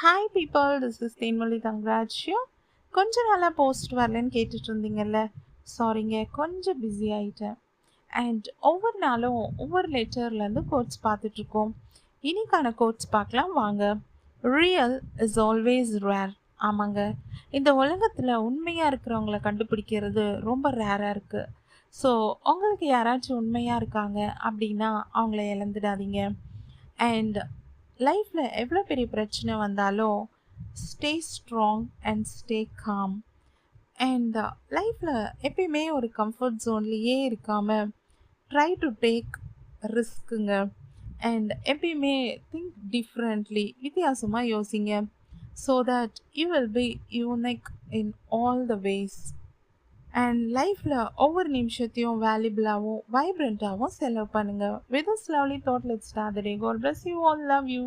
Hi people, this is Thenmozhi Thangaraj. கொஞ்ச நாளாக post வரலன்னு கேட்டுட்டு இருந்தீங்கல்ல. சாரிங்க, கொஞ்சம் பிஸி ஆகிட்டேன். அண்ட் ஒவ்வொரு நாளும் ஒவ்வொரு லெட்டர்லேருந்து கோட்ஸ் பார்த்துட்ருக்கோம். இன்னைக்கான கோட்ஸ் பார்க்கலாம் வாங்க. Real is always rare. ஆமாங்க, இந்த உலகத்தில் உண்மையாக இருக்கிறவங்கள கண்டுபிடிக்கிறது ரொம்ப ரேராக இருக்குது. ஸோ உங்களுக்கு யாராச்சும் உண்மையாக இருக்காங்க அப்படின்னா அவங்கள இழந்துடாதீங்க. அண்ட் லைஃப்பில் எவ்வளோ பெரிய பிரச்சனை வந்தாலும் stay strong and stay calm. And லைஃப்பில் எப்பயுமே ஒரு கம்ஃபர்ட் ஜோன்லேயே இருக்காமல் ட்ரை டு டேக் ரிஸ்க்குங்க. அண்ட் எப்பயுமே திங்க் டிஃப்ரெண்ட்லி, வித்தியாசமாக யோசிங்க. So that you will be unique in all the ways. And லைஃப்பில் ஒவ்வொரு நிமிஷத்தையும் வேல்யூபிளாகவும் வைப்ரண்ட்டாகவும் செலவு பண்ணுங்கள். With this lovely thought, let's start the day. God bless you all. Love you.